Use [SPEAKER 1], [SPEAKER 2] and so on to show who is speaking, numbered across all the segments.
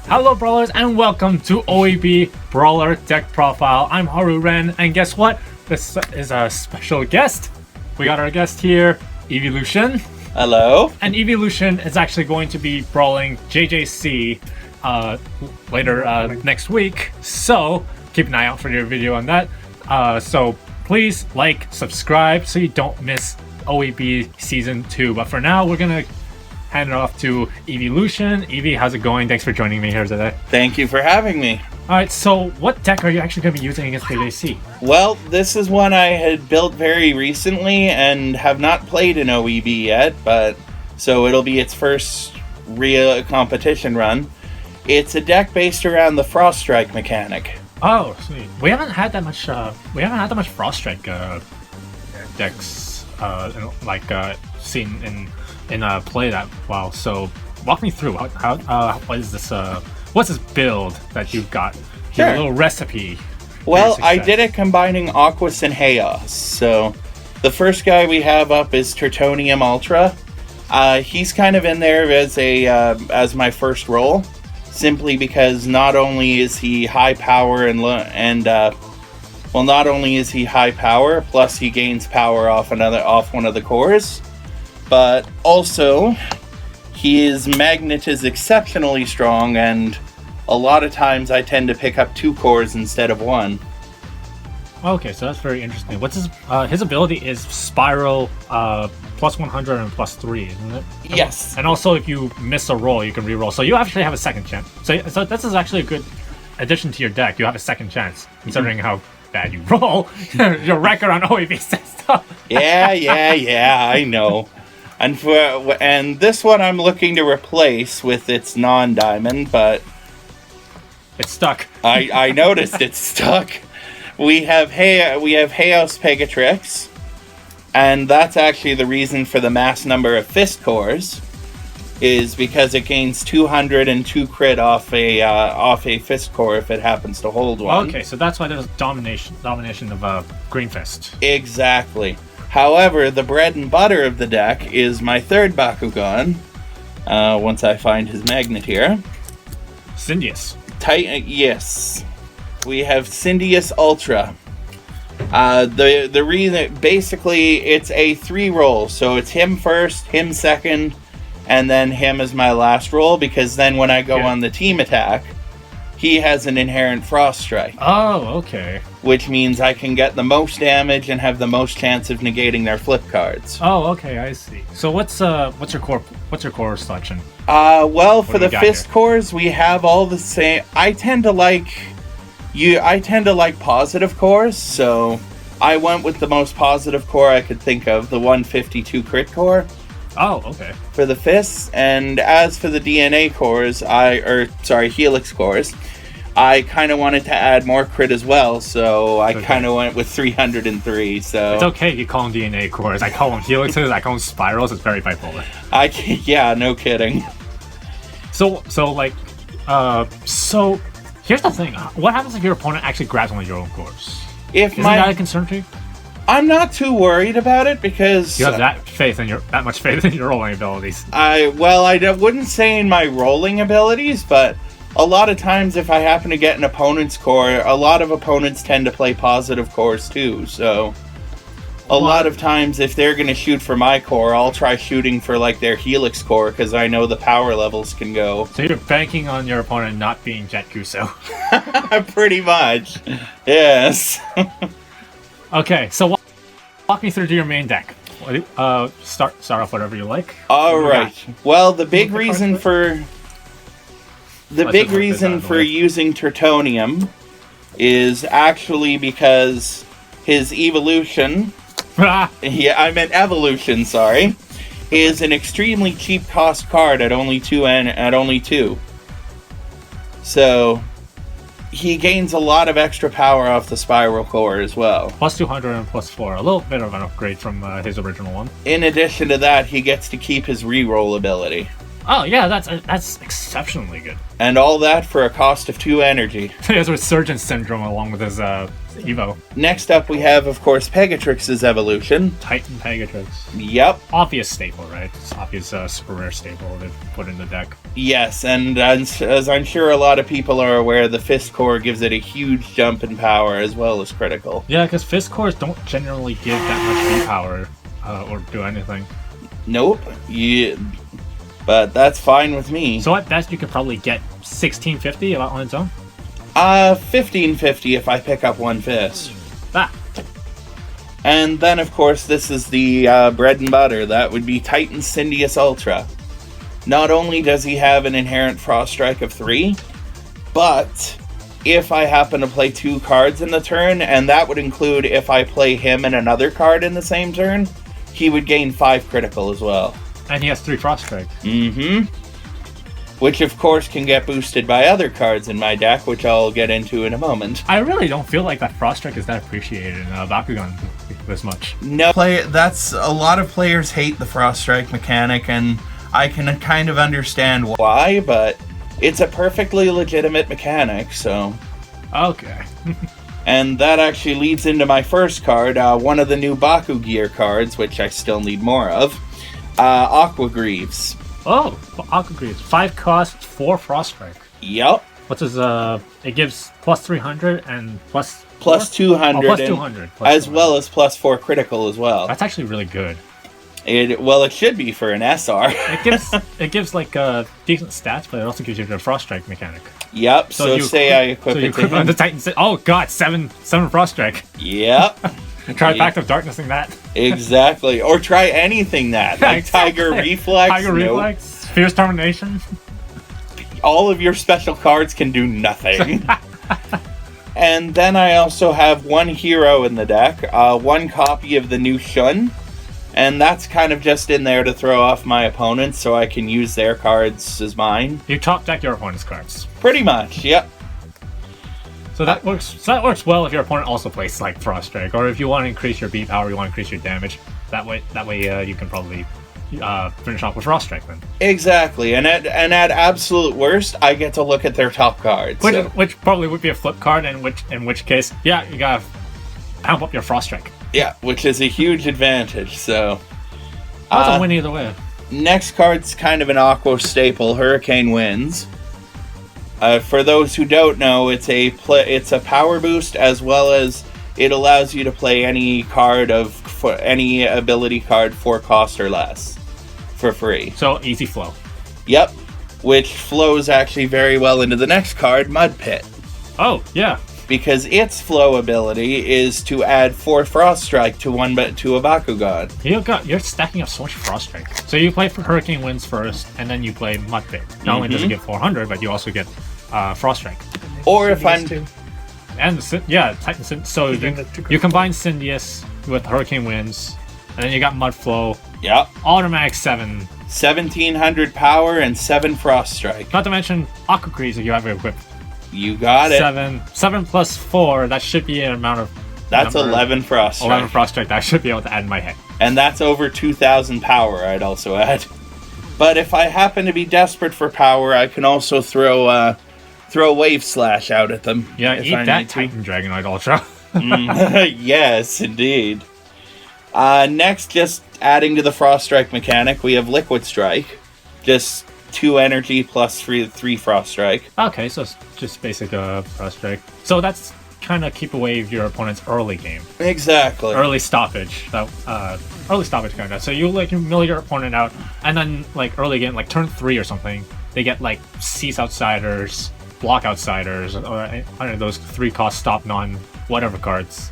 [SPEAKER 1] Hello Brawlers and welcome to OEB Brawler Deck Profile. I'm Haru Ren, and guess what? This is a special guest. We got our guest here, Eeveolution.
[SPEAKER 2] Hello.
[SPEAKER 1] And Eeveolution is actually going to be brawling JJC later next week. So keep an eye out for your video on that. So please like, subscribe so you don't miss OEB Season 2. But for now, we're going to hand it off to Eeveolution. Eevee, how's it going? Thanks for joining me here today.
[SPEAKER 2] Thank you for having me.
[SPEAKER 1] Alright, so what deck are you actually going to be using against JJC?
[SPEAKER 2] Well, this is one I had built very recently and have not played in OEB yet, but so it'll be its first real competition run. It's a deck based around the FrostStrike mechanic.
[SPEAKER 1] Oh, sweet. We haven't had that much FrostStrike decks seen in play that well. So walk me through what is this? What's this build that you've got?
[SPEAKER 2] Sure.
[SPEAKER 1] Your little recipe.
[SPEAKER 2] Well, I did it combining Aquos and Haos. So the first guy we have up is Tertonium Ultra. He's kind of in there as my first role, simply because not only is he high power not only is he high power, plus he gains power off one of the cores, but also his magnet is exceptionally strong, and a lot of times I tend to pick up 2 cores instead of 1.
[SPEAKER 1] Okay, so that's very interesting. What's his ability is Spiral plus 100 and plus 3, isn't it?
[SPEAKER 2] Yes.
[SPEAKER 1] And also if you miss a roll, you can re-roll. So you actually have a second chance. So this is actually a good addition to your deck. You have a second chance, considering how bad you roll. Your record on OEB says stuff.
[SPEAKER 2] Yeah, I know. And this one I'm looking to replace with its non-diamond, but
[SPEAKER 1] it's stuck.
[SPEAKER 2] I noticed it's stuck. We have Haos Pegatrix, and that's actually the reason for the mass number of fist cores, is because it gains 202 crit off a fist core if it happens to hold one.
[SPEAKER 1] Okay, so that's why there's domination of Green Fist.
[SPEAKER 2] Exactly. However, the bread and butter of the deck is my third Bakugan. Once I find his magnet here.
[SPEAKER 1] Syndius.
[SPEAKER 2] Yes. We have Syndius Ultra. The reason, basically, it's a 3 roll. So it's him first, him second, and then him as my last roll, because then when I go on the team attack, he has an inherent FrostStrike.
[SPEAKER 1] Oh, okay.
[SPEAKER 2] Which means I can get the most damage and have the most chance of negating their flip cards.
[SPEAKER 1] Oh, okay, I see. So what's your core selection?
[SPEAKER 2] Well, for the fist cores, we have all the same. I tend to like positive cores, so I went with the most positive core I could think of, the 152 crit core.
[SPEAKER 1] Oh, okay.
[SPEAKER 2] For the fists, and as for the DNA cores, Helix cores, I kind of wanted to add more crit as well, so I kind of went with 303, so...
[SPEAKER 1] It's okay, you call them DNA cores. I call them helixes, I call them spirals, it's very bipolar.
[SPEAKER 2] Yeah, no kidding.
[SPEAKER 1] So here's the thing. What happens if your opponent actually grabs one of your own cores? Isn't that a concern to you?
[SPEAKER 2] I'm not too worried about it, because...
[SPEAKER 1] You have that much faith in your rolling abilities.
[SPEAKER 2] I wouldn't say in my rolling abilities, but a lot of times if I happen to get an opponent's core, a lot of opponents tend to play positive cores too, so... A lot of times if they're going to shoot for my core, I'll try shooting for their Helix core, because I know the power levels can go.
[SPEAKER 1] So you're banking on your opponent not being Dan Kouzo.
[SPEAKER 2] Pretty much. Yes.
[SPEAKER 1] Okay, so walk me through to your main deck. Start off whatever you like.
[SPEAKER 2] All right. Well, the big reason for using Tertonium is actually because his evolution. Yeah, I meant evolution. Sorry, is an extremely cheap cost card at only 2. So he gains a lot of extra power off the Spiral Core as well.
[SPEAKER 1] Plus 200 and plus 4. A little bit of an upgrade from his original one.
[SPEAKER 2] In addition to that, he gets to keep his reroll ability.
[SPEAKER 1] Oh yeah, that's exceptionally good.
[SPEAKER 2] And all that for a cost of 2 energy.
[SPEAKER 1] He has Resurgence Syndrome along with his Evo.
[SPEAKER 2] Next up, we have, of course, Pegatrix's evolution.
[SPEAKER 1] Titan Pegatrix.
[SPEAKER 2] Yep.
[SPEAKER 1] Obvious staple, right? It's obvious super rare staple they've put in the deck.
[SPEAKER 2] Yes, and as I'm sure a lot of people are aware, the Fist Core gives it a huge jump in power as well as critical.
[SPEAKER 1] Yeah, because Fist Cores don't generally give that much power or do anything.
[SPEAKER 2] Nope. But that's fine with me.
[SPEAKER 1] So at best, you could probably get 1650 on its own?
[SPEAKER 2] 1550 if I pick up one Fist.
[SPEAKER 1] Ah.
[SPEAKER 2] And then, of course, this is the bread and butter. That would be Titan Syndius Ultra. Not only does he have an inherent FrostStrike of 3, but if I happen to play 2 cards in the turn, and that would include if I play him and another card in the same turn, he would gain 5 critical as well.
[SPEAKER 1] And he has 3 FrostStrike.
[SPEAKER 2] Mm-hmm. Which, of course, can get boosted by other cards in my deck, which I'll get into in a moment.
[SPEAKER 1] I really don't feel like that FrostStrike is that appreciated in Bakugan this much.
[SPEAKER 2] No, that's a lot of players hate the FrostStrike mechanic, and I can kind of understand why, but it's a perfectly legitimate mechanic, so...
[SPEAKER 1] Okay.
[SPEAKER 2] And that actually leads into my first card, one of the new Baku Gear cards, which I still need more of, Aqua Greaves.
[SPEAKER 1] Oh, Aqua Greaves. 5 cost, 4 FrostStrike.
[SPEAKER 2] Yep.
[SPEAKER 1] What's his, it gives plus 300 and plus...
[SPEAKER 2] Plus 200.
[SPEAKER 1] Plus 200. Plus
[SPEAKER 2] as
[SPEAKER 1] 200.
[SPEAKER 2] well as plus 4 critical as well.
[SPEAKER 1] That's actually really good.
[SPEAKER 2] It should be for an SR.
[SPEAKER 1] it gives like decent stats, but it also gives you the FrostStrike mechanic.
[SPEAKER 2] Yep. So say I equip it to him.
[SPEAKER 1] The Titan. Oh god, 7 FrostStrike.
[SPEAKER 2] Yep.
[SPEAKER 1] Try Pact of Darknessing that.
[SPEAKER 2] Exactly. Or try anything that. Like exactly. Tiger Reflex.
[SPEAKER 1] Tiger Reflex. Fierce Termination.
[SPEAKER 2] All of your special cards can do nothing. And then I also have one hero in the deck. One copy of the new Shun. And that's kind of just in there to throw off my opponents so I can use their cards as mine.
[SPEAKER 1] You top deck your opponent's cards.
[SPEAKER 2] Pretty much, yep.
[SPEAKER 1] So that works. So that works well if your opponent also plays like FrostStrike, or if you want to increase your beat power, you want to increase your damage. That way, you can probably finish off with FrostStrike then.
[SPEAKER 2] Exactly, and at absolute worst, I get to look at their top cards,
[SPEAKER 1] which probably would be a flip card. In which case, yeah, you gotta pump up your FrostStrike.
[SPEAKER 2] Yeah, which is a huge advantage. So
[SPEAKER 1] that's a win either way.
[SPEAKER 2] Next card's kind of an Aquos staple, Hurricane Winds. For those who don't know, it's a power boost as well as it allows you to play any ability card 4 cost or less for free.
[SPEAKER 1] So easy flow.
[SPEAKER 2] Yep, which flows actually very well into the next card, Mud Pit.
[SPEAKER 1] Oh yeah,
[SPEAKER 2] because its flow ability is to add 4 FrostStrike to a Bakugan.
[SPEAKER 1] You're stacking up so much FrostStrike. So you play for Hurricane Winds first, and then you play Mud Pit. Not only does it get 400, but you also get FrostStrike.
[SPEAKER 2] Or if I'm...
[SPEAKER 1] And yeah, Titan Syndius. So you combine Syndius with Hurricane Winds, and then you got Mud Flow.
[SPEAKER 2] Yep.
[SPEAKER 1] Automatic 7.
[SPEAKER 2] 1700 power and 7 FrostStrike.
[SPEAKER 1] Not to mention Aqua Greaves if you have it equipped.
[SPEAKER 2] You got it.
[SPEAKER 1] 7 plus 4, that should be an amount of...
[SPEAKER 2] That's 11 FrostStrike.
[SPEAKER 1] 11 FrostStrike, that I should be able to add in my head.
[SPEAKER 2] And that's over 2,000 power, I'd also add. But if I happen to be desperate for power, I can also throw Wave Slash out at them.
[SPEAKER 1] Yeah, eat that Titan Dragonoid Ultra.
[SPEAKER 2] Yes, indeed. Next, just adding to the FrostStrike mechanic, we have Liquid Strike. Just 2 energy plus 3 FrostStrike.
[SPEAKER 1] Okay, so it's just basic FrostStrike. So that's kind of keep away your opponent's early game.
[SPEAKER 2] Exactly.
[SPEAKER 1] Early stoppage. Early stoppage kind of. So you mill your opponent out, and then early game, turn 3 or something, they get Cease Outsiders, Block Outsiders, or those 3 cost stop whatever cards.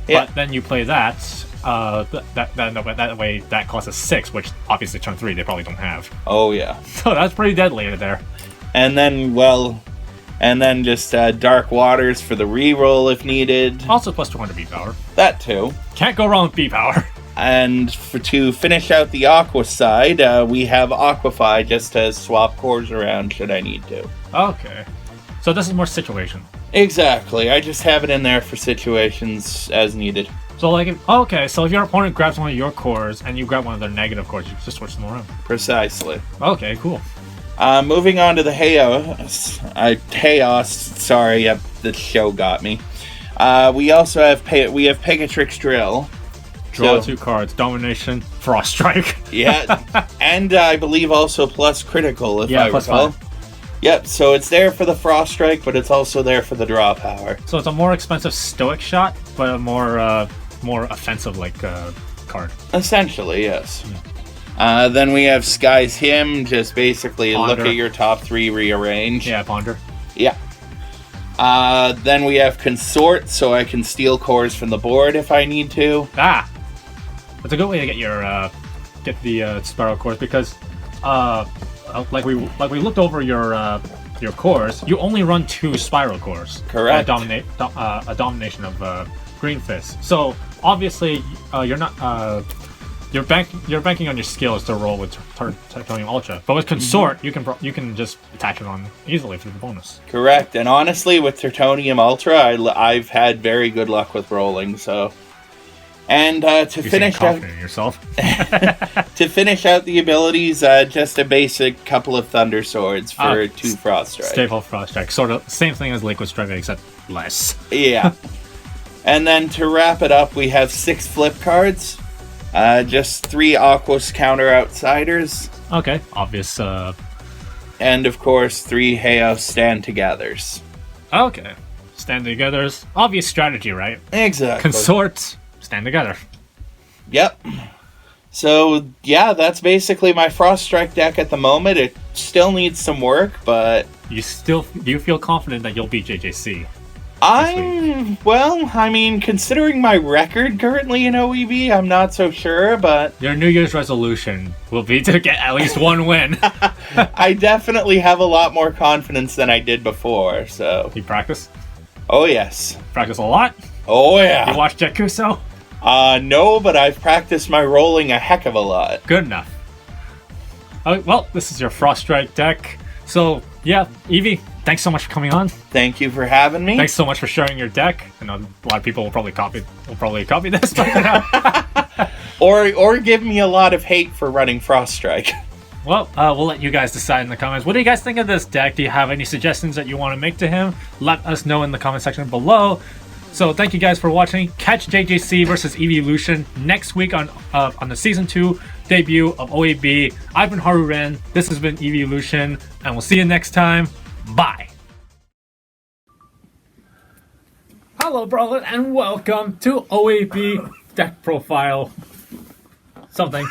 [SPEAKER 1] Yeah. But then you play that. That way that costs us 6, which obviously turn 3 they probably don't have.
[SPEAKER 2] Oh yeah.
[SPEAKER 1] So that's pretty deadly there.
[SPEAKER 2] And then just Dark Waters for the reroll if needed.
[SPEAKER 1] Also plus 200 beat power.
[SPEAKER 2] That too.
[SPEAKER 1] Can't go wrong with beat power.
[SPEAKER 2] And to finish out the Aqua side, we have Aquify just to swap cores around should I need to.
[SPEAKER 1] Okay. So this is more situation.
[SPEAKER 2] Exactly. I just have it in there for situations as needed.
[SPEAKER 1] So so if your opponent grabs one of your cores and you grab one of their negative cores, you can just switch them around.
[SPEAKER 2] Precisely.
[SPEAKER 1] Okay, cool.
[SPEAKER 2] Moving on to the Haos. Sorry, yep, the show got me. We also have Pegatrix Drill.
[SPEAKER 1] Draw 2 cards. Domination. FrostStrike.
[SPEAKER 2] Yeah. And I believe also plus critical, if I
[SPEAKER 1] plus
[SPEAKER 2] recall.
[SPEAKER 1] 5.
[SPEAKER 2] Yep, so it's there for the FrostStrike, but it's also there for the draw power.
[SPEAKER 1] So it's a more expensive stoic shot, but a more offensive card.
[SPEAKER 2] Essentially, yes. Then we have Sky's Hymn, just basically
[SPEAKER 1] Ponder.
[SPEAKER 2] look at your top 3, rearrange.
[SPEAKER 1] Yeah, Ponder.
[SPEAKER 2] Yeah. Then we have Consort, so I can steal cores from the board if I need to.
[SPEAKER 1] Ah! That's a good way to get your the Spiral cores, because like we looked over your cores, you only run 2 Spiral cores.
[SPEAKER 2] Correct.
[SPEAKER 1] A domination of Green Fist. So obviously you're not you're banking on your skills to roll with Titanium Ultra, but with Consort you can just attach it on easily for the bonus.
[SPEAKER 2] Correct, and honestly, with Titanium Ultra, I've had very good luck with rolling. So, and to finish out
[SPEAKER 1] in yourself.
[SPEAKER 2] to finish out the abilities, just a basic couple of Thunder Swords for 2 FrostStrike.
[SPEAKER 1] Staple FrostStrike, sort of same thing as Liquid Strike, except less.
[SPEAKER 2] Yeah. And then to wrap it up, we have 6 flip cards. Just 3 Aquos counter outsiders.
[SPEAKER 1] Okay, obvious.
[SPEAKER 2] And of course, 3 Haos stand togethers.
[SPEAKER 1] Okay, stand together's obvious strategy, right?
[SPEAKER 2] Exactly.
[SPEAKER 1] Consort, stand together.
[SPEAKER 2] Yep. So yeah, that's basically my FrostStrike deck at the moment. It still needs some work, but
[SPEAKER 1] Do you feel confident that you'll beat JJC?
[SPEAKER 2] Considering my record currently in OEB, I'm not so sure, but
[SPEAKER 1] Your New Year's resolution will be to get at least 1 win.
[SPEAKER 2] I definitely have a lot more confidence than I did before, so.
[SPEAKER 1] You practice?
[SPEAKER 2] Oh, yes.
[SPEAKER 1] Practice a lot?
[SPEAKER 2] Oh, yeah.
[SPEAKER 1] You watch Dan Kouzo?
[SPEAKER 2] No, but I've practiced my rolling a heck of a lot.
[SPEAKER 1] Good enough. Well, this is your FrostStrike deck. So, yeah, Eevee, thanks so much for coming on.
[SPEAKER 2] Thank you for having me.
[SPEAKER 1] Thanks so much for sharing your deck. I know a lot of people will probably copy this.
[SPEAKER 2] Or give me a lot of hate for running FrostStrike.
[SPEAKER 1] Well, we'll let you guys decide in the comments. What do you guys think of this deck? Do you have any suggestions that you want to make to him? Let us know in the comment section below. So thank you guys for watching. Catch JJC versus Eeveelution next week on the Season 2 debut of OEB. I've been Haru Ren. This has been Eeveelution, and we'll see you next time. Bye. Hello, Brawler, and welcome to OEB Deck Profile. Something.